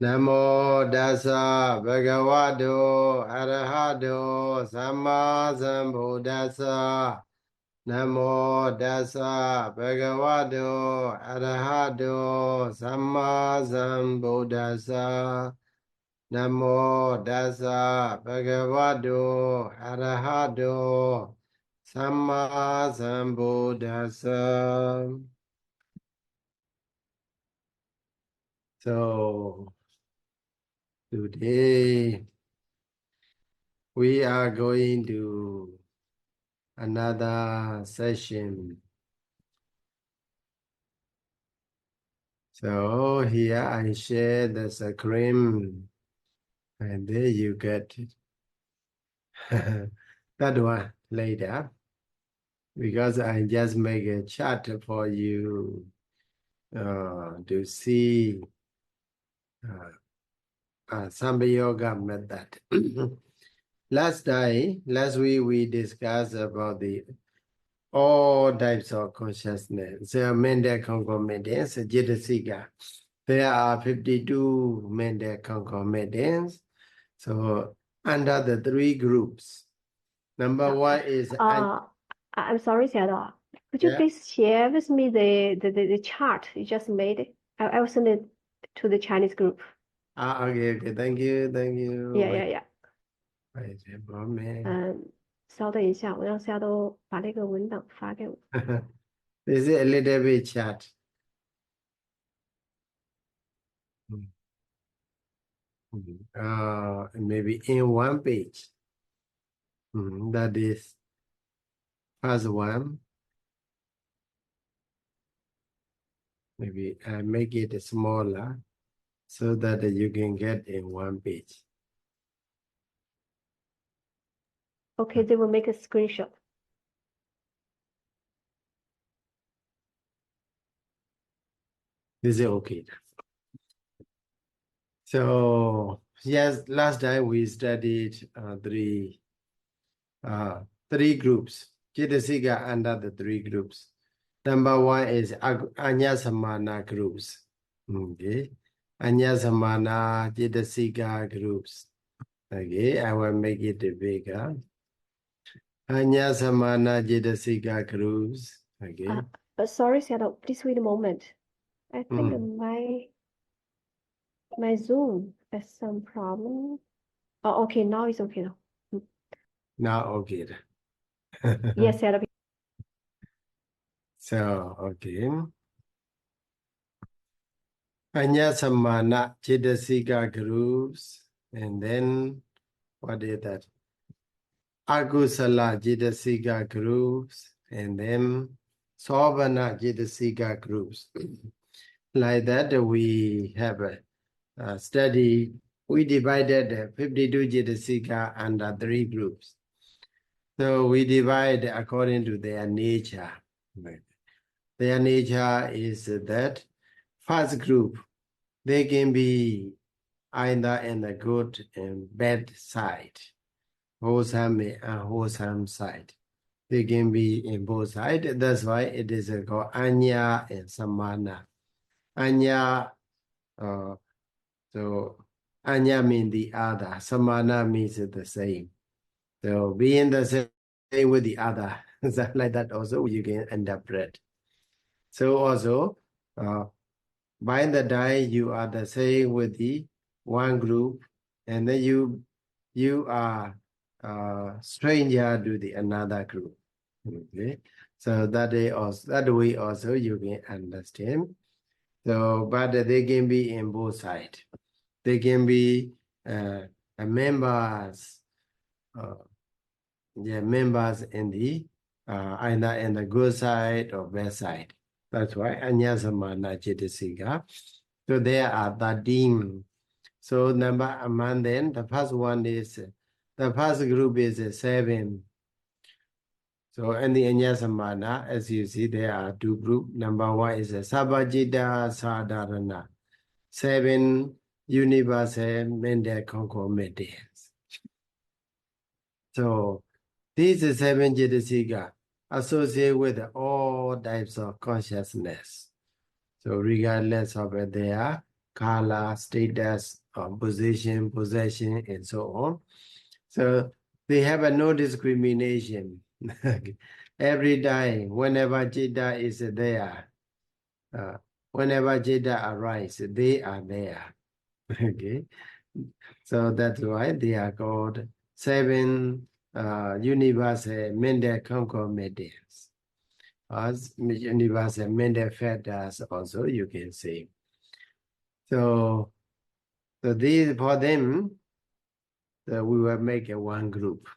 Namo Dasa Bhagavato Arahato Samma Sambuddhassa. Namo Dasa Bhagavato Arahato Samma Sambuddhassa. Namo Dasa Bhagavato Arahato Samma Sambuddhassa. So today we are going to another session. So here I share the screen and there you get that one later because I just make a chart for you to see Sampayoga method. Last week we discussed about the all types of consciousness. So mental concomitants, Cetasika. There are 52 mental concomitants. So under the three groups. Number one is I'm sorry, Sayadaw. Could you please share with me the chart you just made? I will send it to the Chinese group. Okay. Thank you. Yeah. 稍等一下，我让Sayadaw把那个文档发给我。This is a little bit chart. Maybe in one page. That is first one. Maybe I make it smaller so that you can get in one page. Okay, they will make a screenshot. This is okay. So yes, last time we studied three groups. Cetasika under the three groups. Number one is Anyasamana groups. Okay. Anyasamana Cetasika groups. Okay, I will make it bigger. Anyasamana Cetasika groups. Okay. Sorry, Sayadaw, please wait a moment. I think my Zoom has some problem. Oh, okay, now it's okay now. Now okay. Yes, Sayadaw. So okay. Anyasamana Cetasika groups, and then what is that? Agusala Cetasika groups, and then Savana Cetasika groups. Like that, we have a study. We divided 52 Cetasika under three groups. So we divide according to their nature. Their nature is that first group, they can be either in the good and bad side, wholesome and unwholesome side. They can be in both sides. That's why it is called Anya and Samana. Anya, so Anya means the other. Samana means the same. So being the same with the other, like that also you can interpret. So also, by the time you are the same with the one group, and then you are stranger to the another group. Okay, so that way also you can understand. So, but they can be in both sides. They can be members, members in the either in the good side or bad side. That's why Anyasamana Cetasika. So there are 13. So among them, the first one is, the first group is 7. So in the Anyasamana, as you see, there are two groups. Number one is Sabbacittasādhāraṇa, 7 universal mental concomitants. So these 7 Cetasika associate with all types of consciousness. So regardless of their color, status, position, possession, and so on. So they have a no discrimination. Every time, whenever Citta is there, whenever Citta arises, they are there. Okay, so that's why they are called 7 universal mental concomitants, as universal mental factors. Also, you can say. So these for them, we will make a one group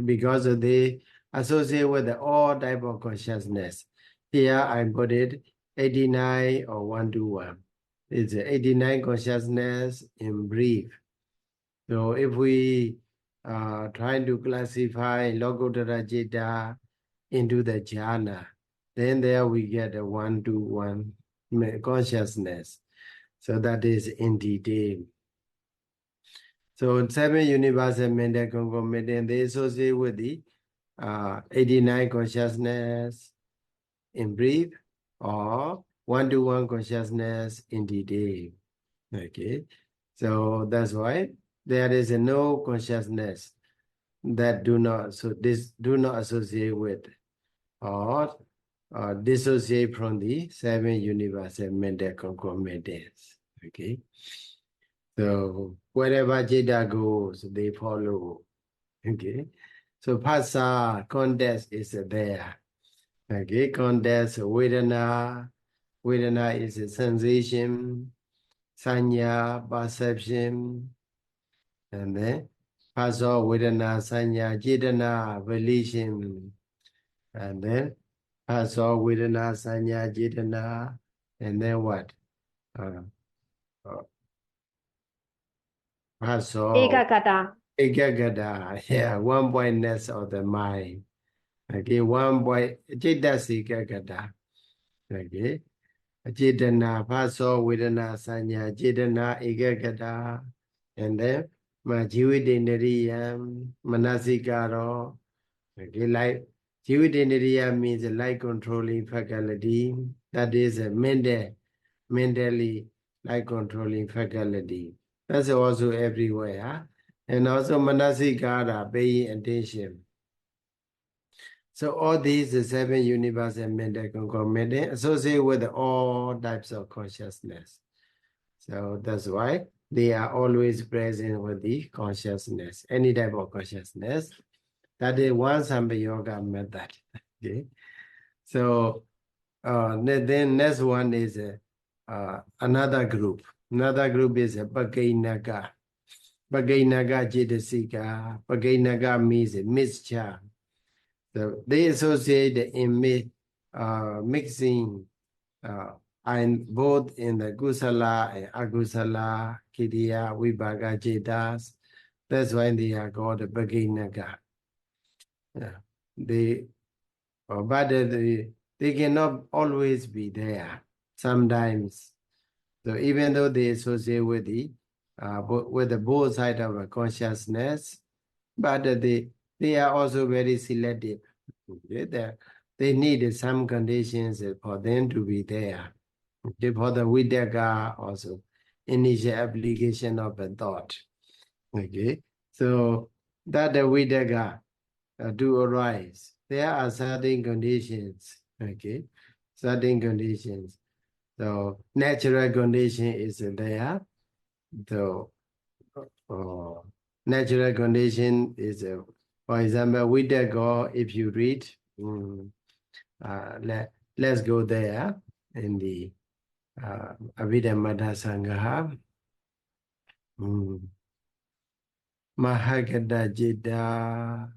because they associate with all type of consciousness. Here I put it 89 or 121. It's 89 consciousness in brief. So if we try to classify Lokottara Citta into the jhana, then there we get a 121 consciousness. So that is in detail. So 7 universal mental concomitant, they associate with the 89 consciousness in brief or 121 consciousness in detail. Okay, so that's why there is no consciousness that do not associate with or dissociate from the 7 universal mental concomitants. Okay, so wherever Citta goes, they follow. Okay, so Phassa, context is there. Okay, context, Vedana is a sensation, Sanya, perception, and then Phassa, Vedana, Sanya, Cetana, volition, and then Phassa, Vedana, Sanya, Cetana, and then what? Phassa, Ekagata. Ekagata, yeah, 1 pointness of the mind. Okay, 1 point, Cetasikapariccheda. Okay, Cetana, Phassa, Vedana, Sanya, Cetana, Ekagata, and then Jividendriyam, Manasikaro. Okay, like Jividendriya means a light controlling faculty. That is a mentally light controlling faculty. That's also everywhere. Huh? And also Manasikara, paying attention. So all these 7 universal mental concomitants associate with all types of consciousness. So that's why they are always present with the consciousness, any type of consciousness. That is one Sampayoga method. Okay. So then next one is another group. Another group is Pagainaka. Pagainaka Cetasika. Pagainaka means mixture. So they associate in mixing and both in the Kusala and Agusala, Kiriya, Vibhaga, Cetas. That's why they are called Pagainaka. Yeah. But they cannot always be there. Sometimes, so even though they associate with the both side of a consciousness, but they are also very selective. Okay? They need some conditions for them to be there. Okay? For the vitakka also, initial application of a thought. Okay, so that the vitakka do arise. There are certain conditions. Okay, certain conditions. So natural condition is there. So natural condition is, for example, vitakka. If you read, let's go there in the Abhidhamma Sangha. Mahagata Citta.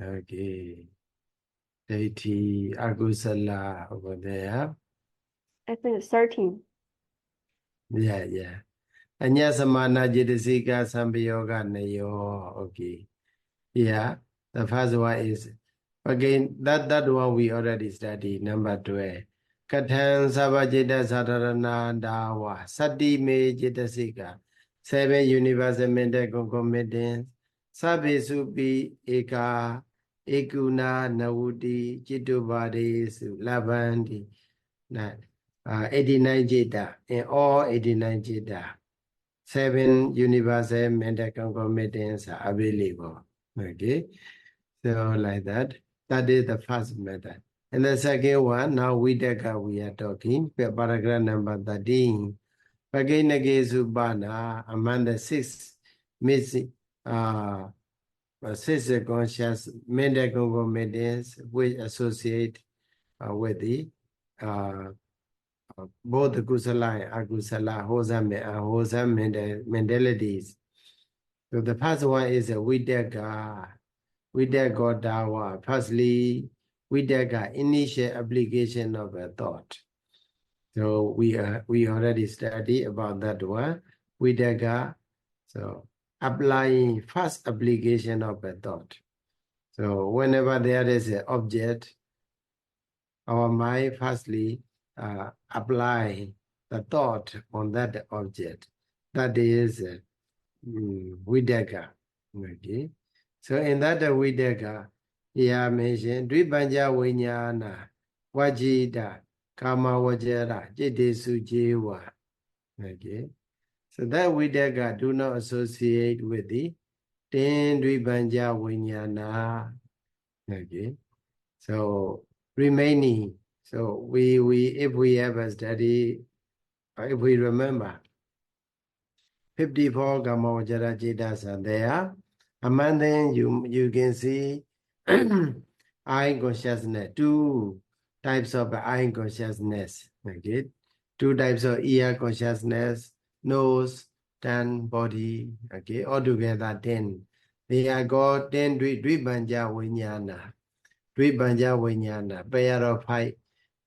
Okay. Deity, Agusala over there. I think 13. Yeah. Anyasamana Cetasika Sampayoganaya. Okay. Yeah. The first one is, again, that one we already studied, number 12. Kathan Sabbacittasādhāraṇa Dawa. Sati me Cetasika. 7 universal mental concomitants. Sabbe Supi Eka. Ekuna Nawuti Chittubhade Su Labandi. 89 Jeta, in all 89 Jeta, 7 universal mental concomitants are available. Okay, so like that. That is the first method. And the second one, now vitakka we are talking, paragraph number 13. Paginage Subhana among the 6 missing six conscious mental concomitants which associate with the both the kusala and akusala, wholesome and unwholesome mentalities. So the first one is a vitakka dawa. Firstly, vitakka, initial application of a thought. So we already studied about that one. Vitakka, so applying first application of a thought. So whenever there is an object, our mind firstly apply the thought on that object. That is vitakka. Okay. So in that vitakka, here mentioned Dvipanja Vinyana, Vajita, Kama Vajara, Jitesu Jewa. Okay. So that vitakka do not associate with the 10 Dvipanja Vinyana. Okay. So remaining, so if we have a study, if we remember, 54 Kama Vajara Jitas are there. Among them, you can see eye consciousness, 2 types of eye consciousness. Okay, 2 types of ear consciousness, nose, tongue, body. Okay, altogether 10. They are called 10 Dvipanja Vinyana. Dvipanja Vinyana, pair of high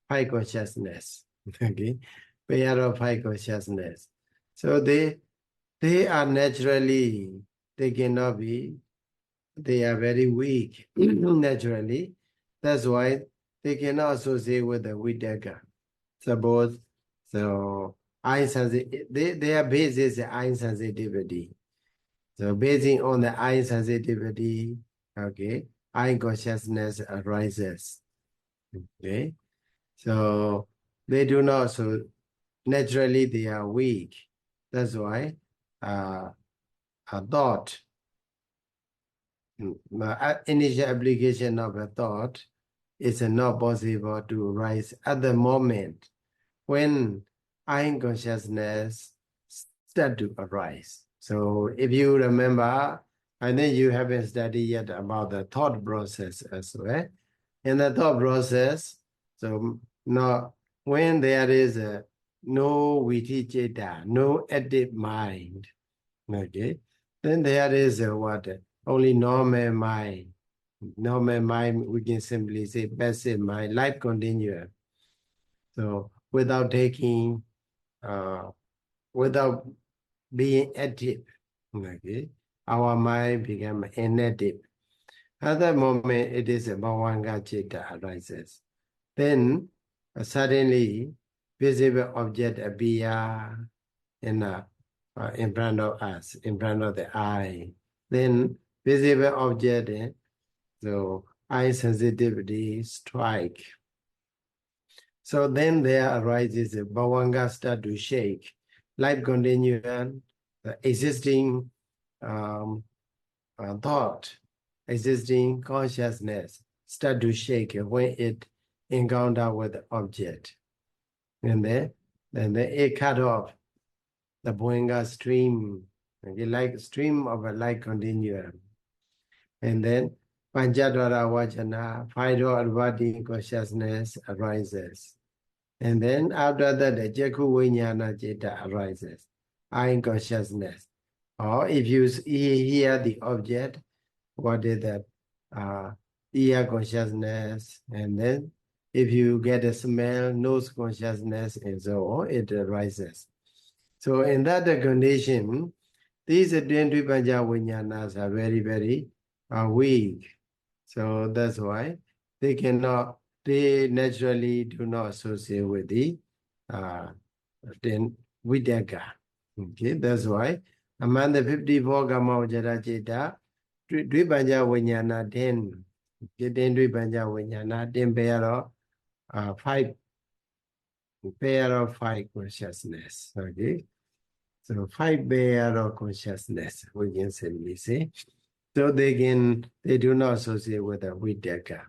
consciousness. Okay, pair of high consciousness. So they are naturally, they cannot be, they are very weak naturally. That's why they cannot associate with the vitakka. Suppose, so eye sensitivity, their base is eye sensitivity. So basing on the eye sensitivity, okay, eye consciousness arises. Okay, so they do not, so naturally they are weak. That's why a thought, initial application of a thought is not possible to arise at the moment when eye consciousness start to arise. So if you remember, I think you haven't studied yet about the thought process as well. In the thought process, so now when there is no vitakka, no active mind, okay, then there is what? Only normal mind. Normal mind, we can simply say passive mind, life continuum. So without taking, without being active, okay, our mind become inactive. At that moment, it is a bhavanga citta arises. Then suddenly, visible object appear in front of us, in front of the eye. Then visible object, so eye sensitivity strike. So then there arises a bhavanga start to shake. Life continuum, the existing thought, existing consciousness start to shake when it encounter with the object. And then it cut off the bhavanga stream, okay, like stream of a light continuum. And then Panchadvara Vajana, 5 advati consciousness arises. And then after that, the Jakku Vinyana Citta arises, eye consciousness. Or if you hear the object, what is that? Ear consciousness. And then if you get a smell, nose consciousness, and so on, it arises. So in that condition, these 10 Dvipanja Vinyanas are very, very weak. So that's why they naturally do not associate with the vitakka. Okay, that's why among the 54 Kama Vajara Citta, Dvipanja Vinyana 10, 10 Dvipanja Vinyana 10 pair of 5 pair of 5 consciousness. Okay, so 5 pair of consciousness, we can simply say. So they do not associate with the vitakka.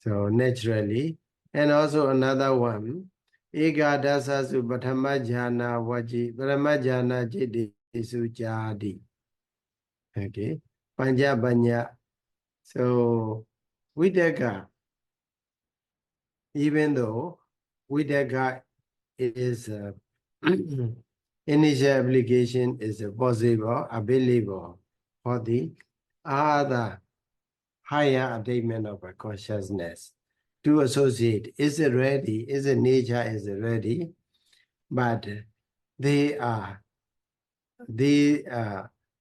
So naturally, and also another one, ega dasasu patama jhana vaji, patama jhana jiti sujadi. Okay, panja banya. So vitakka, even though vitakka is initial application is possible, available for the other higher attainment of a consciousness to associate. Is it ready? Is it nature? Is it ready? But they are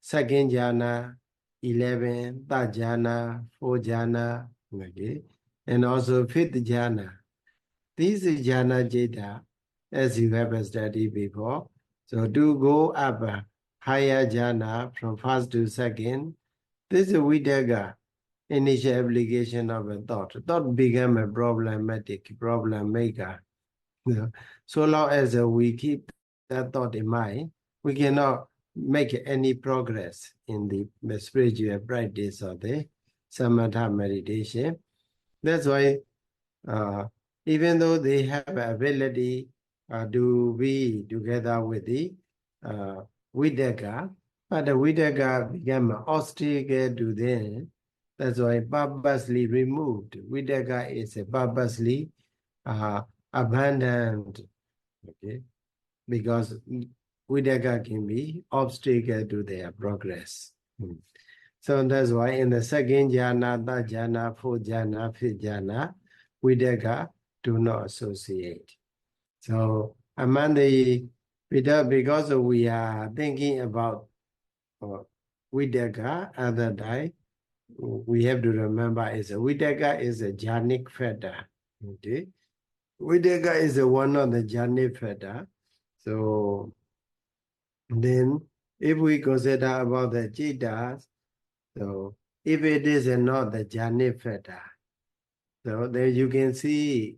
second jhana, 11, third jhana, 4th jhana, okay, and also 5th jhana. These jhana jeta, as you have studied before. So to go up higher jhana from first to second, this is vitakka, initial application of a thought. Thought become a problematic problem maker. So long as we keep that thought in mind, we cannot make any progress in the spiritual practice of the samatha meditation. That's why even though they have ability to be together with the vitakka, but the vitakka become an obstacle to them. That's why purposely removed. Vitakka is a purposely abandoned, okay, because vitakka can be obstacle to their progress. So that's why in the second jhana, third jhana, 4th jhana, 5th jhana, vitakka do not associate. So among the because we are thinking about vitakka at that time, we have to remember is vitakka is a jhanic factor. Okay, vitakka is one of the jhanic factor. So then, if we consider about the citas, so if it is not the jhanic factor, so then you can see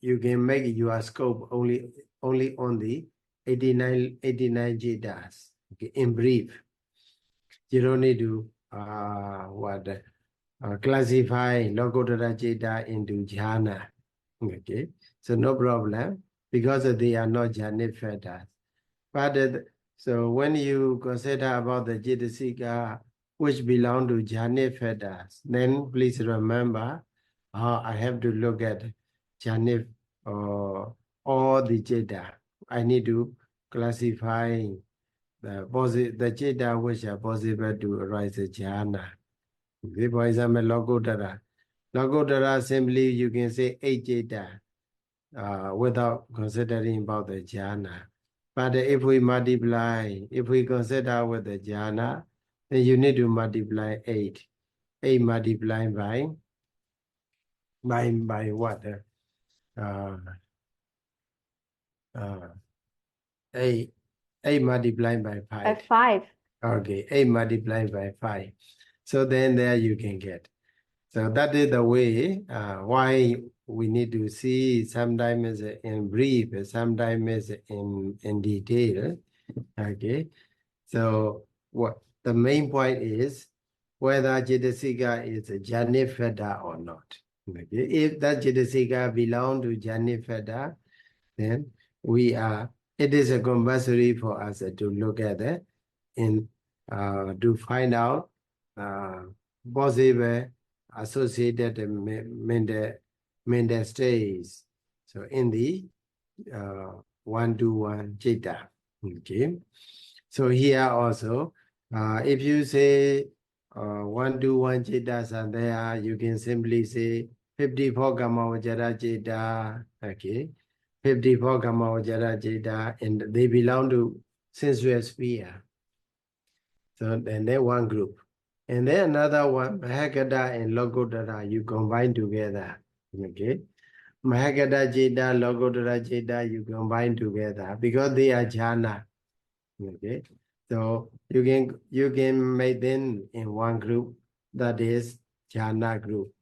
you can make your scope only on the 89 citas. Okay, in brief, you don't need to classify Lokottara Citta into jhana. Okay, so no problem because they are not jhanic factors. But so when you consider about the Cetasika which belong to jhanic factors, then please remember I have to look at jhanic all the citta. I need to classify the citta which are possible to arise a jhana. Okay, for example, Lokottara. Lokottara simply you can say 8 citta without considering about the jhana. But if we multiply, if we consider with the jhana, then you need to multiply 8. 8 multiplied by what? 8 multiplied by 5. By 5. Okay, 8 multiplied by 5. So then there you can get. So that is the way why we need to see sometimes in brief, sometimes in detail. Okay, so what the main point is whether Cetasika is a jhanic factor or not. Okay, if that Cetasika belong to jhanic factor, then it is a compulsory for us to look at it to find out possible associated mental states. So in the 1-to-1 citta. Okay. So here also, if you say 1-to-1 cittas are there, you can simply say 54 Kamavajara citta. Okay. 54 Kamavajara citta, and they belong to sensual sphere. So and then one group. And then another one, Mahakata and Lokottara, you combine together. Okay. Mahakata citta, Lokottara citta, you combine together because they are jhana. Okay. So you can make them in one group, that is jhana group.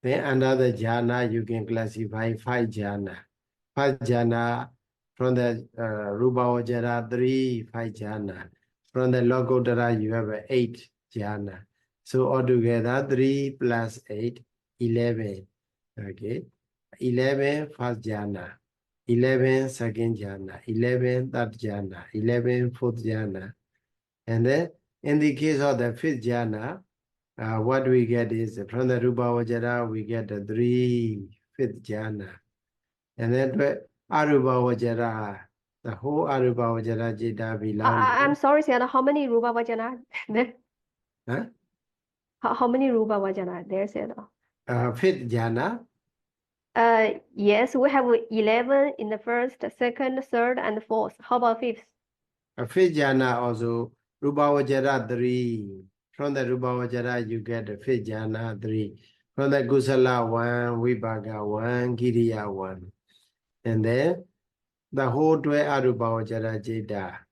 Then another jhana, you can classify 5 jhana. 5 jhana. From the Rupa Vajara 3, 5 jhana. From the Lokottara you have 8 jhana. So altogether 3 plus 8, 11. Okay. 11 first jhana, 11 second jhana, 11 third jhana, 11 fourth jhana. And then in the case of the 5th jhana, what we get is from the Rupa Vajara we get 3 5th jhana. And then Arupa Vajara, the whole Arupa Vajara Jeta belongs. I'm sorry, Sayadaw, how many Rupa Vajana there? Huh? How many Rupa Vajana there, Sayadaw? 5th jhana. Yes, we have 11 in the first, second, third, and fourth. How about fifth? 5th jhana also Rupa Vajara 3. From the Rupa Vajara you get 5th jhana 3. From the Kusala 1, Vipaka 1, Kiriya 1. And then the whole 12 Arupa Vajara Jeta.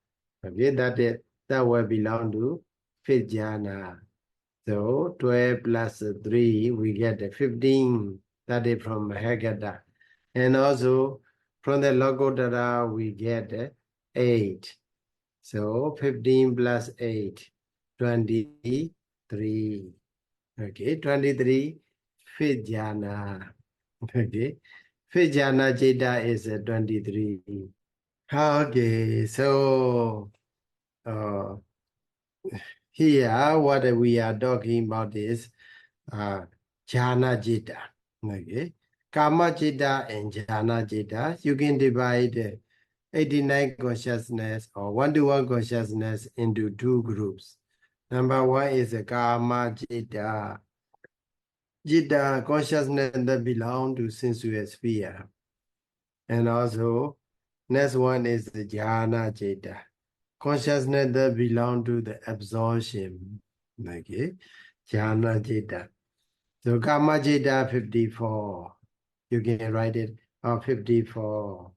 Okay, that will belong to 5th jhana. So 12 plus 3, we get 15. That is from Hagata. And also from the Lokottara, we get 8. So 15 plus 8, 23. Okay, 23, 5th jhana. Okay, 5th jhana Jeta is 23. Okay, so here what we are talking about is jhana Jeta. Okay, Kama Jeta and jhana Jeta. You can divide 89 consciousness or one-to-one consciousness into 2 groups. Number 1 is a Kama Jeta. Jeta consciousness that belong to sensuous sphere. And also, next one is the Jhana Jeta. Consciousness that belong to the absorption. Okay, Jhana Jeta. So Kama Jeta 54. You can write it on 54.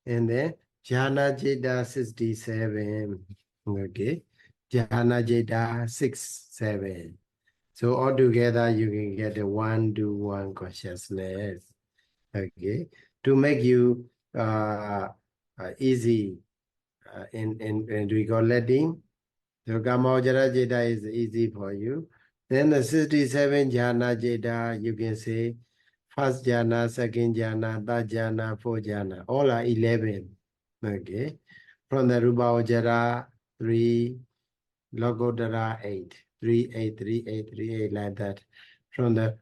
And then Jhana Jeta 67. Okay, Jhana Jeta 67. So altogether you can get a 1-to-1 consciousness. Okay, to make you easy in recollecting. So Kama Vajara Jeta is easy for you. Then the 67 jhana Jeta, you can say first jhana, second jhana, third jhana, fourth jhana. All are 11. Okay. From the Rupa Vajara 3, Lokottara 8. 3, 8, 3, 8, 3, 8, like that. From the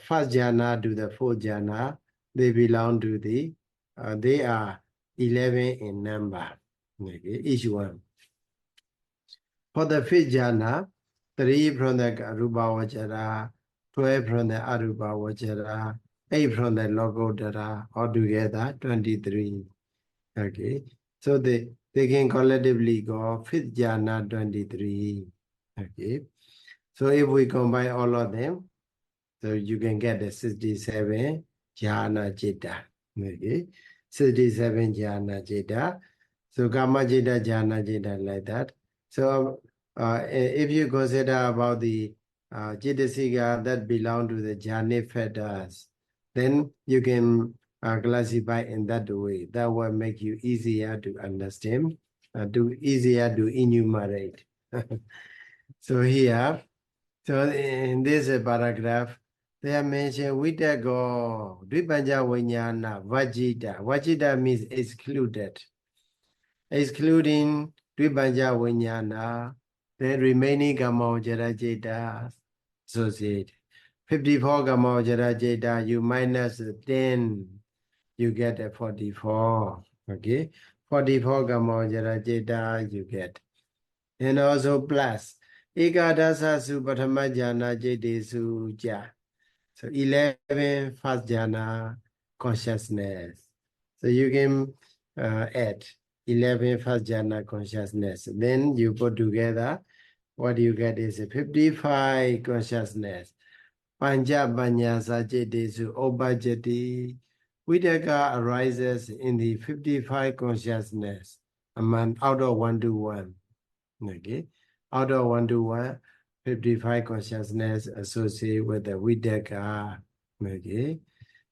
first jhana to the fourth jhana, they belong to the, they are 11 in number. Okay, each one. For the 5th jhana, 3 from the Rupa Vajara, 12 from the Arupa Vajara, 8 from the Lokottara, altogether 23. Okay, so they can collectively go 5th jhana 23. Okay, so if we combine all of them, so you can get the 67 jhana Jeta. Okay, 67 jhana Jeta. So Kama Jeta, jhana Jeta, like that. So if you consider about the Cetasika that belong to the jhanic factors, then you can classify in that way. That will make you easier to understand, easier to enumerate. So here, so in this paragraph, they have mentioned vitakka, dvipanja viññāna, vajjita. Vajjita means excluded. Excluding dvipanja viññāna, then remaining Kama Vajara Jeta associate. 54 Kama Vajara Jeta, you minus 10, you get a 44. Okay, 44 Kama Vajara Jeta you get. And also plus Ekadasa Supatama Jhana Jete Ja. So 11 first jhana consciousness. So you can add 11 first jhana consciousness. Then you put together, what you get is a 55 consciousness. Panja Banyasa Jetesu Obajati. Vitakka arises in the 55 consciousness among out of 1-to-1. Okay, out of 1-to-1, 55 consciousness associated with the vitakka. Okay,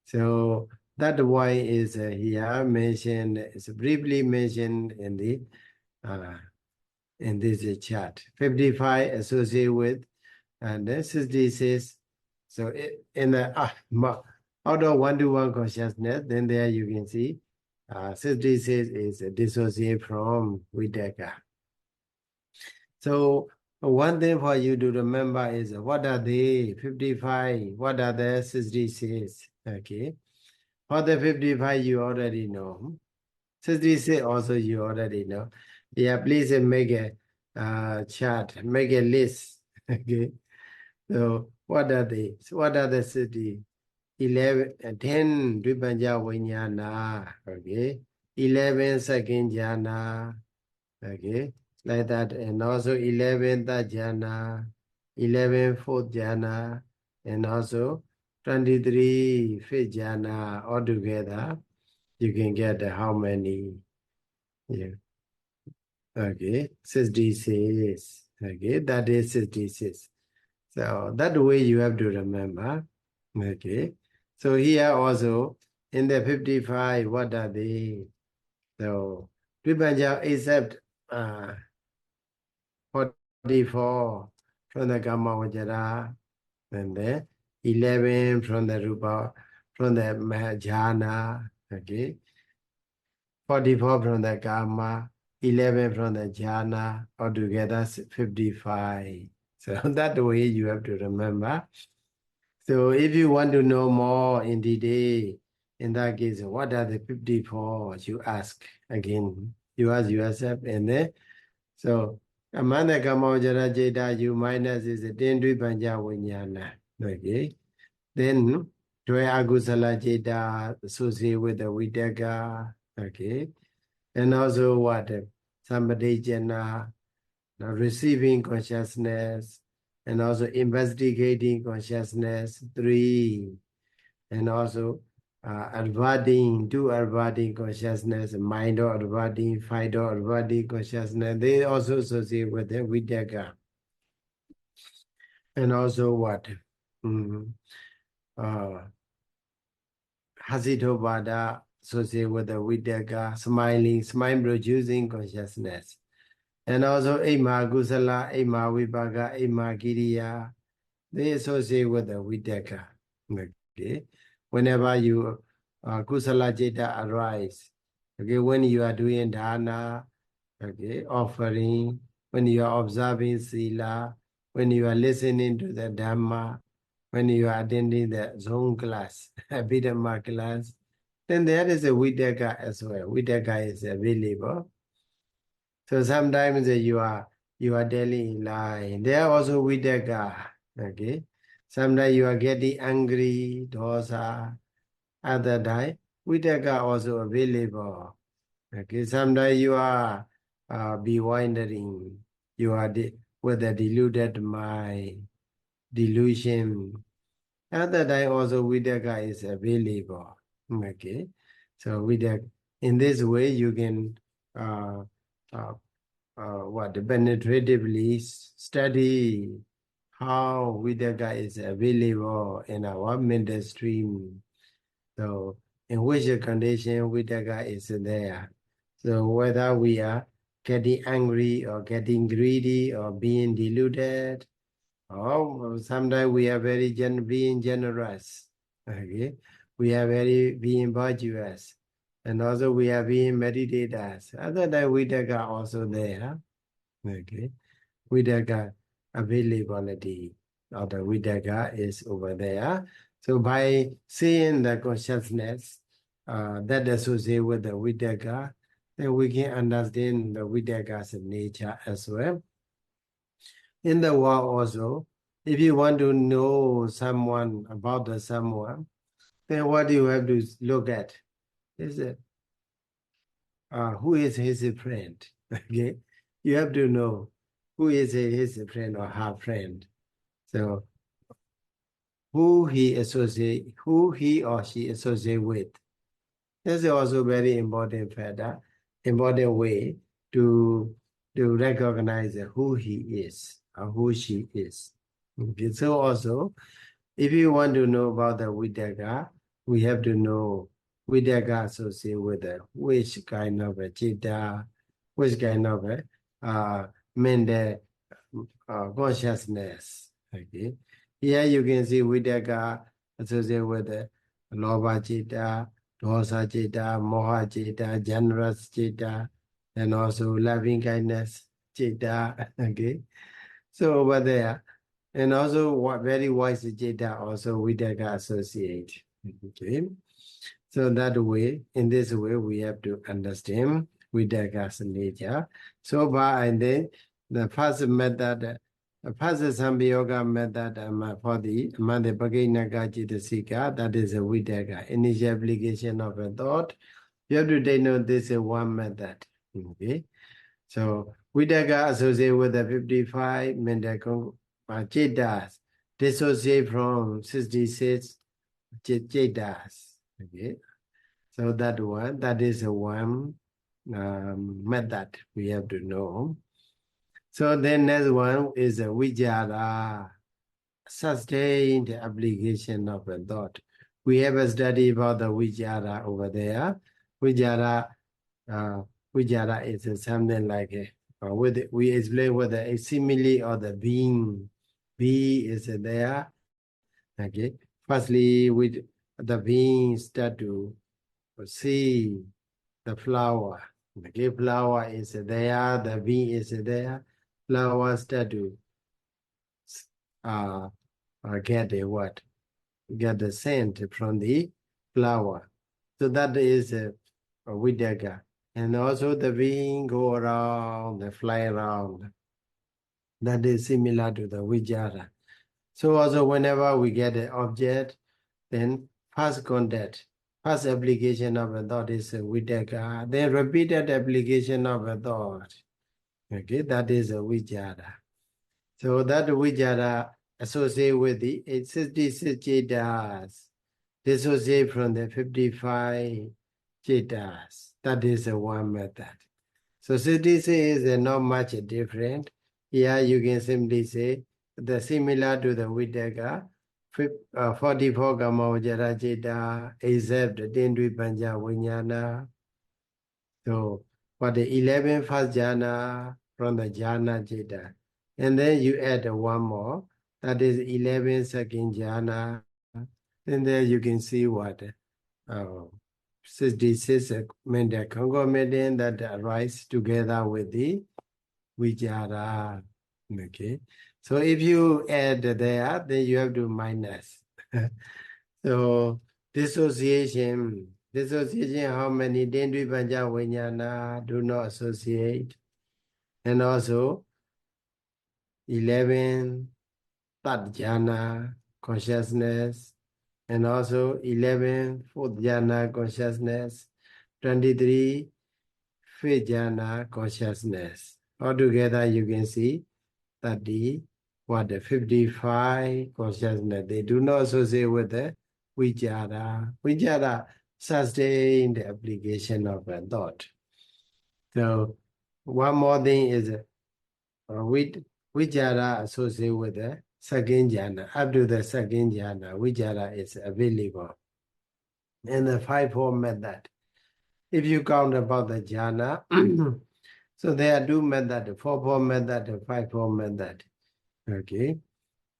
so That why is here mentioned, is briefly mentioned in the in this chart. 55 associated with, and then 66. So in the out of one-to-one consciousness, then there you can see 66 is dissociate from vitakka. So one thing for you to remember is what are they 55? What are the 66? Okay. For the 55, you already know. 66 also you already know. Yeah, please make a chart, make a list. Okay. So what are they? So what are the 60? 11, 10 Dvipanja Vijnana. Okay. 11 second jhana. Okay. Like that. And also 11th jhana, 11 fourth jhana, and also 23 fifth jhana altogether. You can get how many? Yeah. Okay. 66. Okay. That is 66. So that way you have to remember. Okay. So here also in the 55, what are they? So Vipanja except 44 from the Gamma Vajara, and then 11 from the Rupa, from the Mahajana, okay. 44 from the Gamma, 11 from the Jhana, altogether 55. So that way you have to remember. So if you want to know more in detail, in that case, what are the 54? You ask again. You ask yourself, and then so Amanda Kamajara Jeda, you minus is a Dendri Banja Vinyana. Okay. Then Dwaya Agusala Jeda associated with the vitakka. Okay. And also what? Somebody jana, receiving consciousness, and also investigating consciousness, 3. And also adverting, 2 adverting consciousness, mind or adverting, 5 or adverting consciousness, they also associate with the vitakka. And also what? Hasitobada associated with the vitakka, smiling, smile producing consciousness. And also Ema Gusala, Ema Vipaka, Ema Kiriya, they associate with the vitakka. Okay. Whenever you Kusala Jeta arise, okay, when you are doing dana, okay, offering, when you are observing sila, when you are listening to the Dhamma, when you are attending the zone class, Abhidhamma class, then there is a vitakka as well. Vitakka is available. So sometimes you are telling in line. There are also vitakka. Okay. Sometimes you are getting angry, dosa. Other time, vitakka also available. Okay. Sometimes you are bewildering. You are with a deluded mind, delusion. Other time also vitakka is available. Okay. So vitakka, in this way you can penetratively study how vitakka is available in our mental stream. So in which condition vitakka is there. So whether we are getting angry or getting greedy or being deluded, or sometimes we are very being generous. Okay, we are very being virtuous, and also we are being meditators. Other than vitakka also there. Okay, vitakka availability of the vitakka is over there. So by seeing the consciousness that associated with the vitakka, then we can understand the vitakka's nature as well. In the world also, if you want to know someone about the someone, then what you have to look at is who is his friend. Okay, you have to know who is his friend or her friend. So who he or she associate with. That's also very important factor, important way to recognize who he is or who she is. Okay, so also, if you want to know about the vitakka, we have to know vitakka associated with which kind of a citta, which kind of a mental consciousness. Okay. Here you can see vitakka associated with lobha citta, dosa citta, moha citta, generous citta, and also loving kindness citta. Okay. So over there, and also very wise citta also vitakka associate. Okay. So that way, in this way, we have to understand vitakka's nature. So and then the first method, the first Sampayoga method for the Bhagainaka Cetasika, that is a vitakka, initial application of a thought. You have to take note this is one method. Okay. So vitakka associated with the 55 mental cettas, dissociate from 66 cettas. Okay. So that is one method we have to know. So then next one is a vijara, sustained application of a thought. We have a study about the vijara over there. Vijara is something like we explain whether a simile or the being. Be is there. Okay. Firstly, with the being start to see the flower. Okay, flower is there, the bee is there. Flower start to get get the scent from the flower. So that is a vitakka. And also the bee go around, they fly around. That is similar to the vijara. So also whenever we get an object, then first contact, first application of a thought is a vitakka, then repeated application of a thought. Okay, that is a vijara. So that vijara associate with the 66 cettas, dissociate from the 55 cettas. That is one method. So 66 is not much different. Here you can simply say the similar to the vitakka. 44 Kamavajara Citta, except Tindri Panja Vijnana. So for the 11 first jhana from the jhana Citta. And then you add one more, that is 11 second jhana. And there you can see what 66 mental concomitant that arise together with the vijara. Okay. So if you add there, then you have to minus. So dissociation, how many Tindri Panja Vijnana do not associate? And also 11 third jhana consciousness, and also 11 fourth jhana consciousness, 23 fifth jhana consciousness. Altogether you can see 55 consciousness. They do not associate with the vijara. Vijara sustained the application of a thought. So one more thing is vijara associated with the second jhana. Up to the second jhana, vijara is available. And the 5-4 method. If you count about the jhana, so there are 2 methods, 4-4 method and 5-4 method. Okay.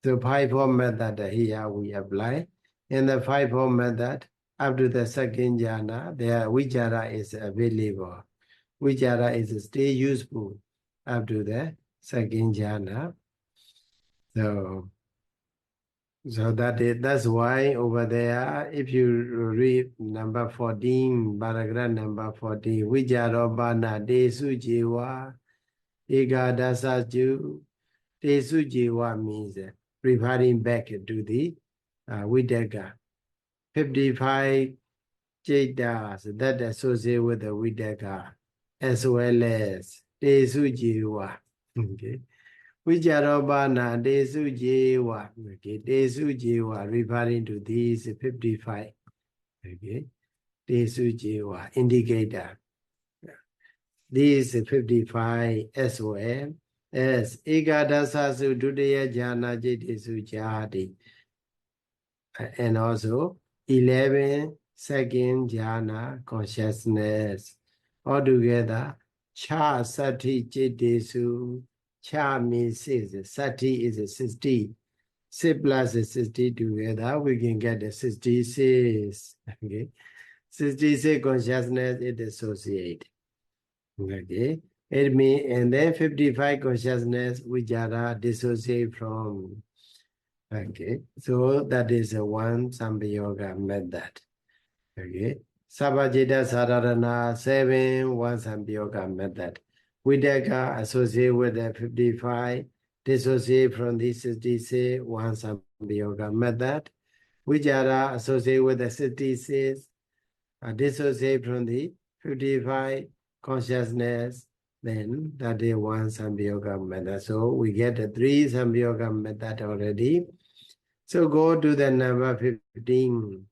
So 5-4 method here we apply. In the 5-4 method, up to the second jhana, there vijara is available. Vijara is still useful up to the second jhana. So that's why over there, if you read number 14, paragraph number 14, Vijarobana Desu Jiva, Egadasa Ju, Desu Jiva means referring back to the vitakka. 55 cettas that associate with the vitakka, as well as Desu Jiva. Okay. Vijarobana Desu Jiva. Okay, Desu Jiva referring to these 55. Okay, Desu Jiva indicator. These 55 as well as Ekadasasu Dudaya Jhana Jitesu Jhati. And also 11 second jhana consciousness. All together, cha sati chittesu. Cha means 6. Sati is a 60. 6 plus 60 together, we can get the 66. Okay. 66 consciousness it associate. Okay. It means, and then 55 consciousness which are dissociate from. Okay. So that is a one Sampayoga method. Okay. Sabbacittasādhāraṇa 7 one Sampayoga method. Vitakka associate with the 55, dissociate from the 66 one Sampayoga method. Which are associated with the 66, dissociate from the 55 consciousness, then that is one Sampayoga method. So we get the 3 Sampayoga method already. So go to the number 15.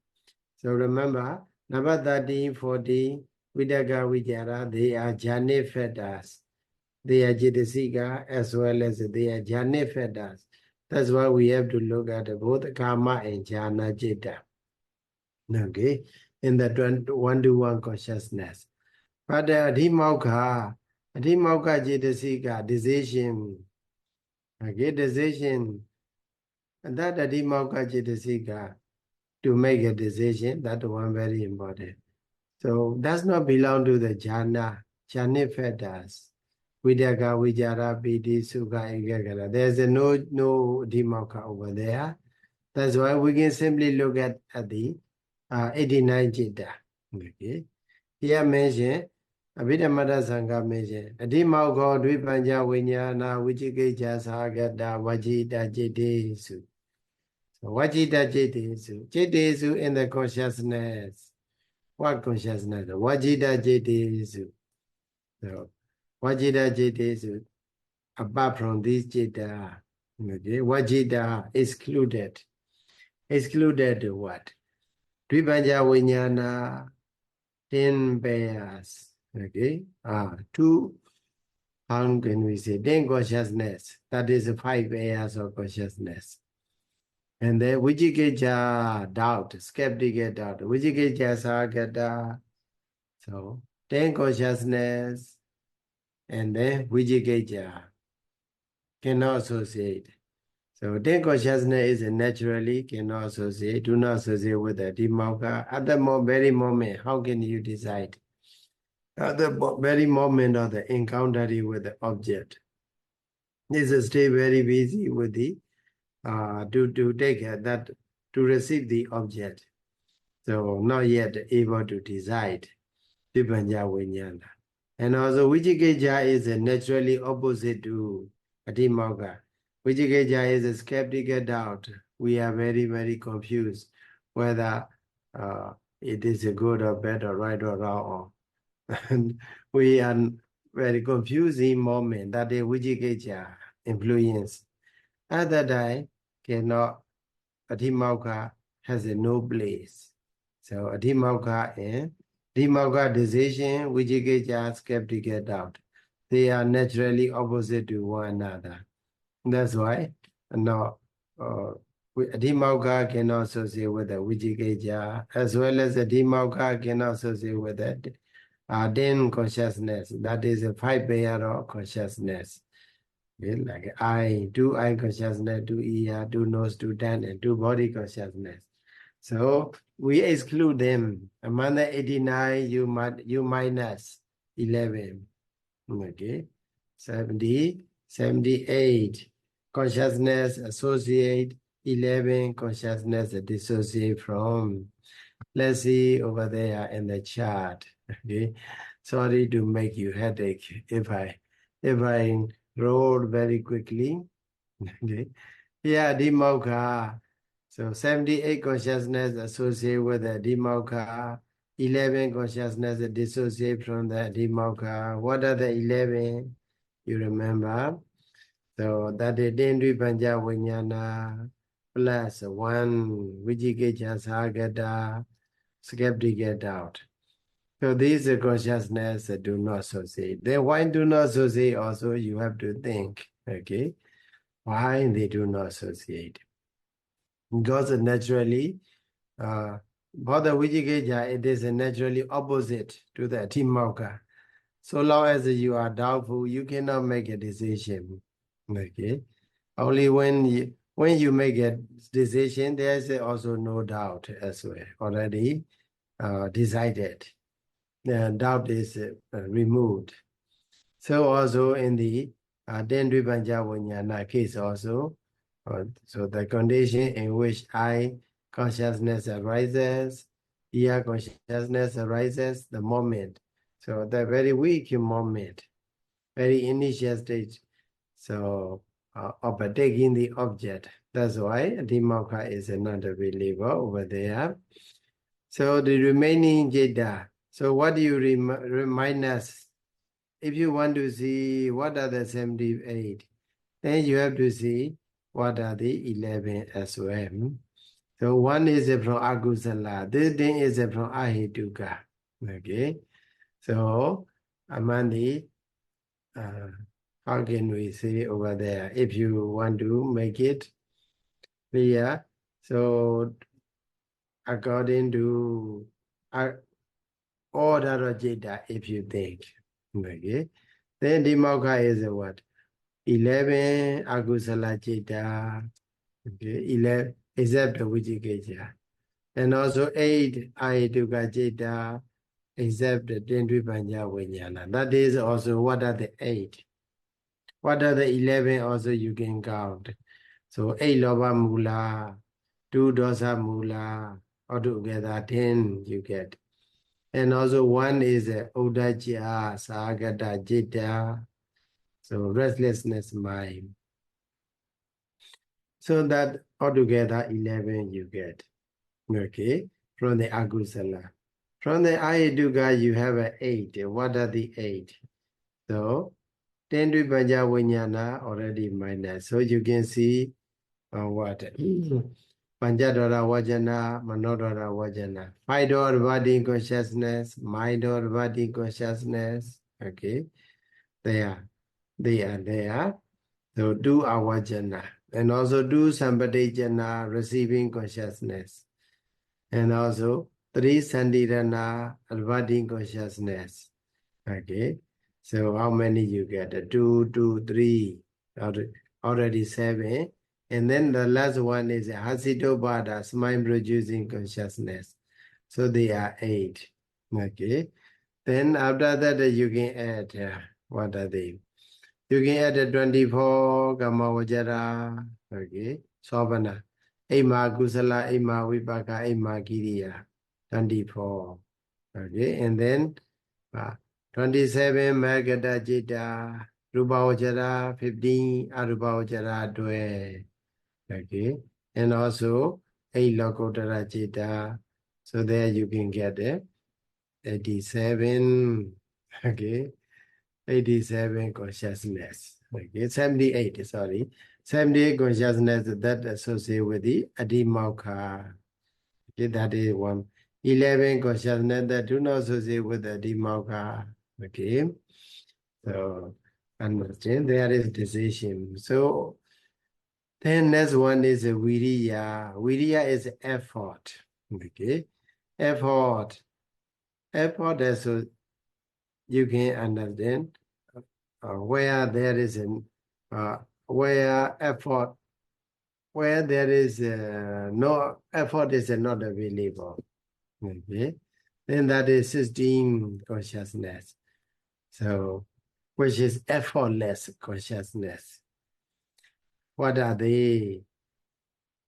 So remember, number 13, 14, Vitakka, Vichara, they are jhana fetters. They are Cetasika as well as they are jhana fetters. That's why we have to look at both karma and jhana citta. Okay, in the one-to-one consciousness. But the adhimokha Cetasika, decision. Okay, decision. And that adhimokha Cetasika, to make a decision, that one very important. So does not belong to the jhana fetters. Vitakka, Vichara, Piti, Sukha, Ekagara. There's no adhimokha over there. That's why we can simply look at the 89 citta. Okay. Here mention, Abhidhamata Sangha mention, Adhimokha, Dvipanja, Viññāna, Vicikicca, Sahagata, Vajita, Cittesu. So Vajita, Cittesu. Cittesu in the consciousness. What consciousness? Vajita, Cittesu. So Vajita, Cittesu. Apart from this citta, okay, Vajita excluded. Excluded what? Dvipanja Viññāna, 10 pairs. Okay. 2, how can we say? 10 consciousness. That is 5 pairs of consciousness. And then Vicikicca, doubt, skeptical doubt. Vicikicca, Sahagata. So 10 consciousness. And then Vicikicca cannot associate. So 10 consciousness is naturally cannot associate, do not associate with the adhimokha. At the very moment, how can you decide? At the very moment of the encounter with the object. This is stay very busy with the to take that to receive the object. So not yet able to decide. Vipanja Viññāna. And also Vicikicca is naturally opposite to adhimokha. Vicikicca is a skeptical doubt. We are very, very confused whether it is a good or bad or right or wrong. And we are very confusing moment that the Vicikicca influence. At that time, cannot adhimokha has a no place. So adhimokha and adhimokha decision, Vicikicca skeptical doubt. They are naturally opposite to one another. That's why adhimokha cannot associate with the Vicikicca, as well as adhimokha cannot associate with the 10 consciousness. That is a 5 pair of consciousness. Okay, like eye, 2 eye consciousness, 2 ear, 2 nose, 2 tongue, and 2 body consciousness. So we exclude them. Among the 89, you minus 11. Okay, 70, 78. Consciousness associate, 11 consciousness dissociate from. Let's see over there in the chart. Okay, sorry to make you headache if I wrote very quickly. Okay, yeah, adhimokha. So 78 consciousness associate with the adhimokha. 11 consciousness dissociate from the adhimokha. What are the 11? You remember? So that is Dvipanja Viññāna plus 1 Vicikicca, Sahagata, skeptical doubt. So these consciousness do not associate. Then why do not associate also you have to think. Okay, why they do not associate? Because naturally Bhada Vijikaja, it is naturally opposite to the Atimauka. So long as you are doubtful, you cannot make a decision. Okay. Only when you make a decision, there is also no doubt as well. Already decided. The doubt is removed. So also in the Dendri Panjavanyana case also, so the condition in which I consciousness arises, ear consciousness arises, the moment. So the very weak moment, very initial stage. So of taking the object. That's why Adhimokha is another believer over there. So the remaining Jeta. So what do you remind us? If you want to see what are the 78, then you have to see what are the 11 as well. So one is from Agusala, this thing is from Ahituka. Okay. So Amandi, how can we say over there? If you want to make it clear, so according to order of Jeta, if you think, okay, then the Mokha is what? 11 Agusala Jeta, okay, 11 except the Vijikaja. And also 8 Ayatuka Jeta, except the Dendri Panya Vinyana. That is also what are the 8. What are the 11 also you can count. So 8 Loba Mula, 2 Dosa Mula, altogether 10 you get. And also 1 is Udajya, Sagata Jeta, so restlessness mind. So that altogether 11 you get. Okay, from the Agusala. From the Ayaduga you have an 8. What are the 8? So Tendri Panja Vinyana already minus. So you can see what? Panjadora Vajana, Manodora Vajana. 5 door body consciousness, mind door body consciousness. Okay, they are there. So do Avajana. And also do Sampayoganaya, receiving consciousness. And also 3 Sandirana, adverting consciousness. Okay. So how many you get? 2, 2, 3, already 7. And then the last one is Hasitobada, smile producing consciousness. So they are 8. Okay. Then after that you can add, what are they? You can add 24 Kamavajara. Okay. Sobana. Ema Kusala, Ema Vipaka, Ema Kiriya. 24. Okay. And then 27 Magada Jita, Rupavajara 15, Arupavajara 12. Okay. And also 8 Lokotara Jita. So there you can get it. 87. Okay. 87 consciousness. Okay. 78, sorry. 78 consciousness that associate with the Adhimokha. Okay, that is one. 11 consciousness that do not associate with the Adhimokha. Okay, so understand there is decision. So then next one is a viriya. Viriya is effort. Okay, effort. Effort is so you can understand where there is an where effort, where there is no effort is not available. Okay, then that is 16 consciousness. So, which is effortless consciousness. What are they?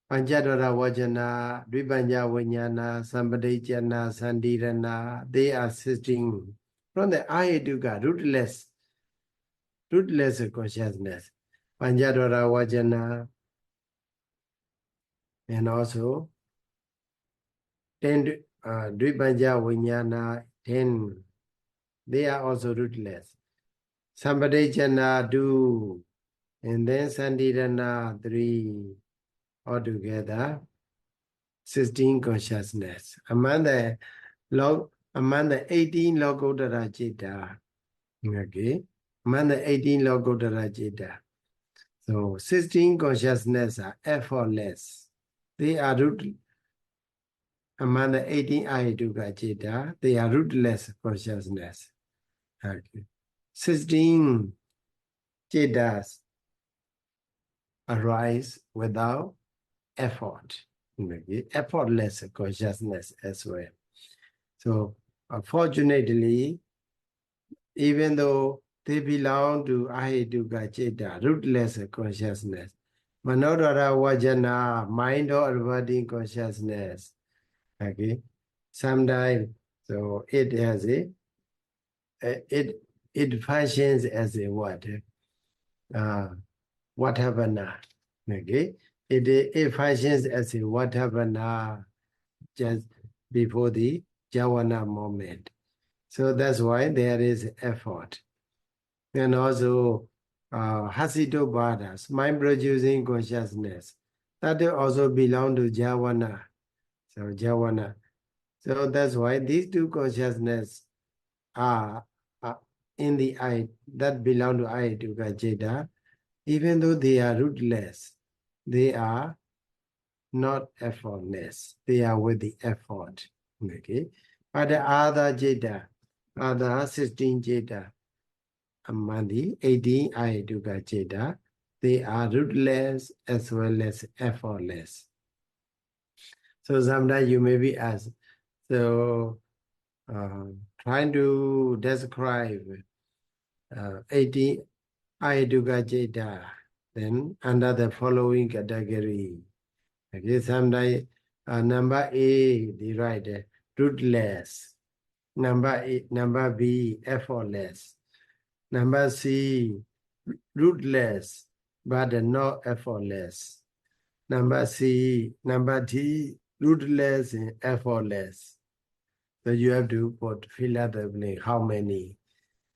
Panchadara Vajana, Dvipanya Vinyana, Sampayoganaya, Sandirana, they are 16. From the Ayaduga, rootless consciousness. Panchadara Vajana, and also 10 Dvipanya Vinyana, 10. They are also rootless. Sampayoganaya, 2. And then Sandirana 3, altogether 16 consciousness. Among the 18 Lokottara Citta, okay, among the 18 Lokottara Citta. So 16 consciousness are effortless. They are among the 18 Ayaduka Jeta, they are rootless consciousness. Okay. 16 Jetas arise without effort. Okay. Effortless consciousness as well. So, fortunately, even though they belong to Ayaduka Jeta, rootless consciousness, Manodara Vajana, mind or avoiding consciousness. Okay. Sometimes, so it has it functions as a what? Watabana. Okay. It functions as a watabana just before the Javana moment. So that's why there is effort. And also Hasito Bhadas, mind producing consciousness. That also belong to Javana. So Javana. So that's why these two consciousness are in the eye that belong to eye to Gajeda, even though they are rootless, they are not effortless. They are with the effort. Okay. But the other Jeda, other 16 Jeda, among the 18 eye to Gajeda, they are rootless as well as effortless. So sometimes you may be asked, so trying to describe 18 Ayaduka Jeta, then under the following category. Okay, sometimes number A, they write rootless. Number B, effortless. Number C, rootless, but not effortless. Number D, rootless and effortless. So you have to fill out the blank. How many?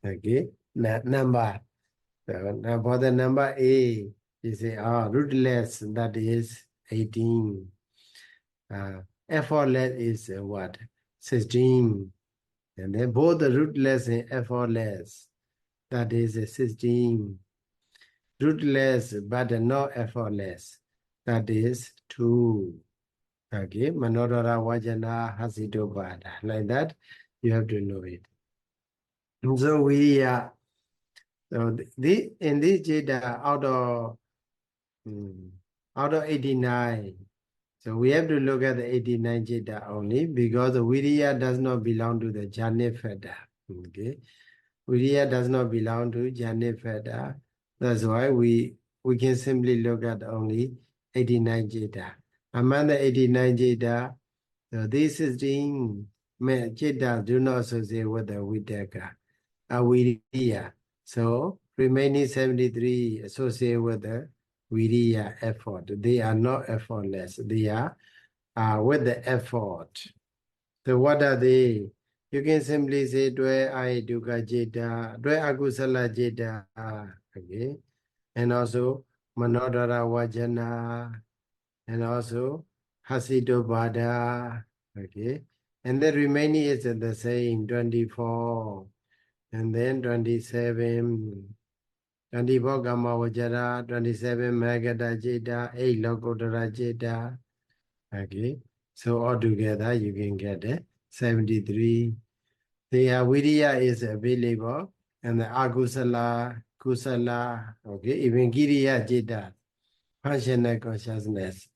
Okay, number. So now for the number A, you say, rootless, that is 18. Effortless is what? 16. And then both the rootless and effortless, that is 16. Rootless but not effortless, that is 2. Okay, Manodara Vajana Hasito Bada. Like that, you have to know it. And so we are, so in this data out of 89, so we have to look at the 89 data only because the Viriya does not belong to the Jhana Feda. Okay, Viriya does not belong to Jhana Feda. That's why we can simply look at only 89 data. Among the 89 data, so these 16 Jeta do not associate with the vitakka, Viriya. So remaining 73 associate with the Viriya effort. They are not effortless. They are with the effort. So what are they? You can simply say Dwe Ayaduka Jeta, Dwe Akusala Jeta. Okay. And also Manodara Vajana. And also Hasito Bada. Okay. And the remaining is the same, 24. And then 27. 24 Gamma Vajara, 27 Magada Jeta, 8 Lokodara Jeta. Okay. So altogether you can get 73. The Viriya is available and the Agusala, Kusala, okay, even Giriya Jeta, functional consciousness.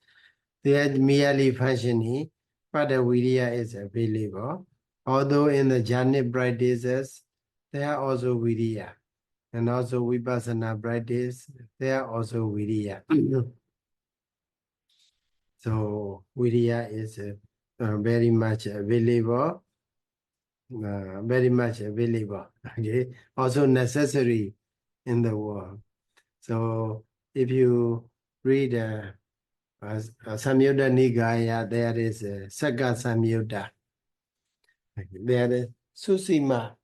They are merely functioning, but the Viriya is available. Although in the jhanic practices, they are also Viriya. And also Vipassana practice, they are also Viriya. So Viriya is very much available. Very much available. Okay, also necessary in the world. So if you read Samyutta Nikaya, there is Sakka Samyutta. There is Susima,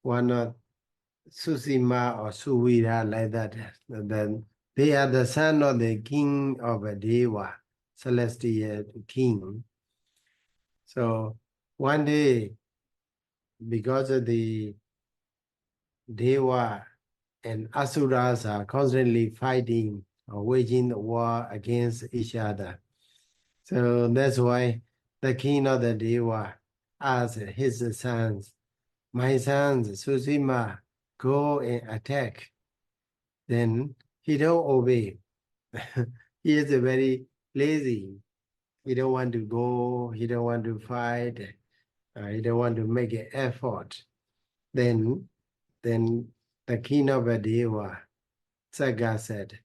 one of Susima or Suvira, like that. Then they are the son of the king of a Deva, celestial king. So one day, because of the Deva and Asuras are constantly fighting or waging the war against each other. So that's why the king of the Deva asked his sons, my sons, Susima, go and attack. Then he don't obey. He is very lazy. He don't want to go. He don't want to fight. He don't want to make an effort. Then the king of the Deva, Saga said,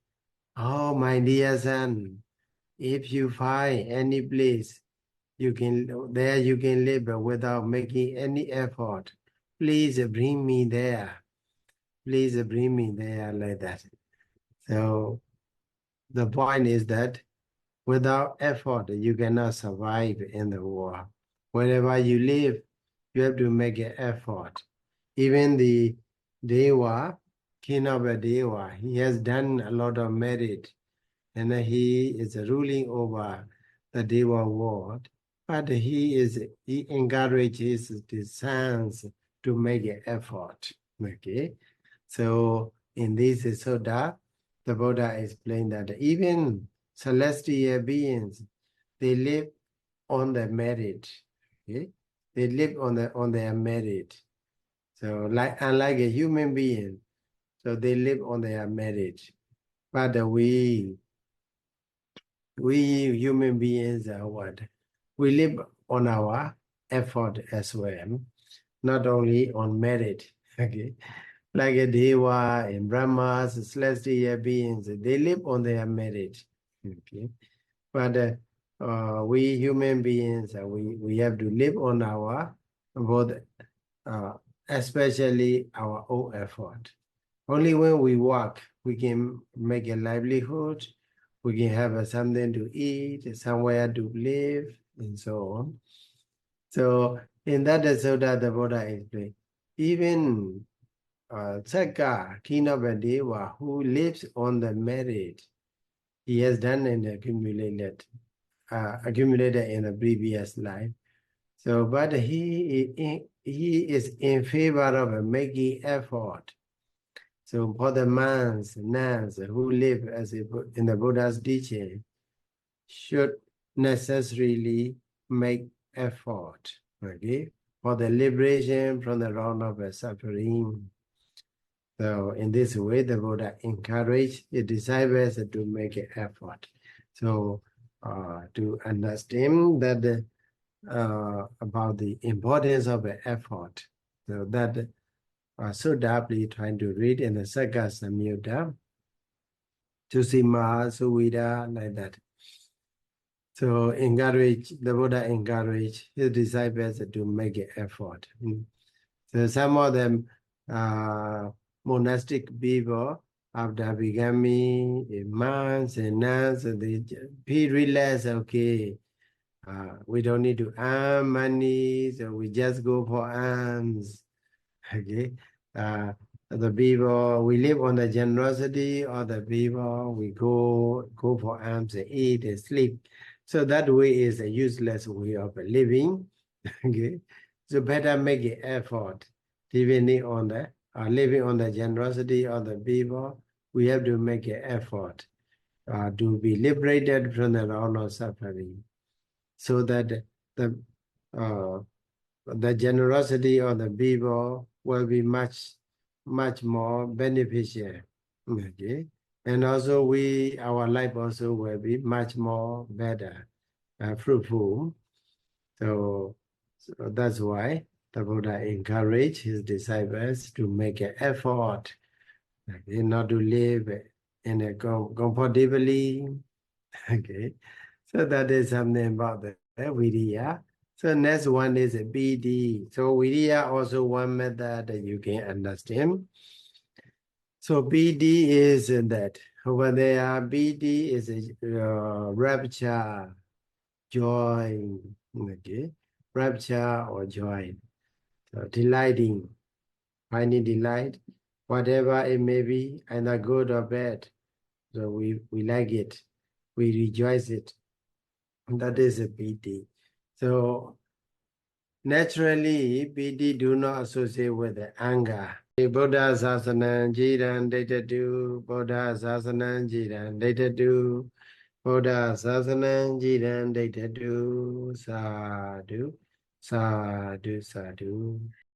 oh, my dear son, if you find any place you can live without making any effort, please bring me there. Please bring me there, like that. So the point is that without effort, you cannot survive in the world. Wherever you live, you have to make an effort. Even the Deva, king of the Deva, he has done a lot of merit, and he is ruling over the Deva world. But he encourages his sons to make an effort. Okay, so in this Sutta, the Buddha explained that even celestial beings, they live on the merit. Okay, they live on their merit. So unlike a human being, so they live on their merit. But we human beings are what? We live on our effort as well, not only on merit. Okay, like a Deva and Brahmas, celestial beings, they live on their merit. Okay, but we human beings, we have to live on our both, especially our own effort. Only when we work, we can make a livelihood, we can have something to eat, somewhere to live, and so on. So in that Sutta, the Buddha explained, even Sakka, king of a Deva, who lives on the merit he has done and accumulated in the previous life. So, but he is in favor of making effort. So for the monks, nuns who live as in the Buddha's teaching, should necessarily make effort, okay, for the liberation from the round of suffering. So in this way, the Buddha encouraged his disciples to make an effort. So to understand that about the importance of an effort, so that so deeply trying to read in the Sagga Samyutta, Tusima, Suvida, like that. So the Buddha encouraged his disciples to make an effort. So some of them monastic people, after becoming monks and nuns, they realize, okay, we don't need to earn money, so we just go for alms. Okay, the people we live on the generosity of the people, we go for alms and eat and sleep. So that way is a useless way of living. Okay, so better make an effort, depending on the living on the generosity of the people. We have to make an effort to be liberated from the round of suffering, so that the generosity of the people will be much more beneficial. Okay, and also our life also will be much more better, fruitful. So that's why the Buddha encouraged his disciples to make an effort, okay, not to live in a comfortably. Okay, so that is something about the Viriya. So next one is a BD. So Viriya also one method that you can understand. So BD is that over there, BD is a rapture, joy, okay, rapture or joy, so delighting, finding delight, whatever it may be, either good or bad. So we like it, we rejoice it. That is a BD. So naturally, BD do not associate with the anger. Buddha Sasana Jiran Data Do, Buddha Sasana Jiran Data Do. Buddha Sasanam Jidan Daittatu Sadhu Sadhu Sadhu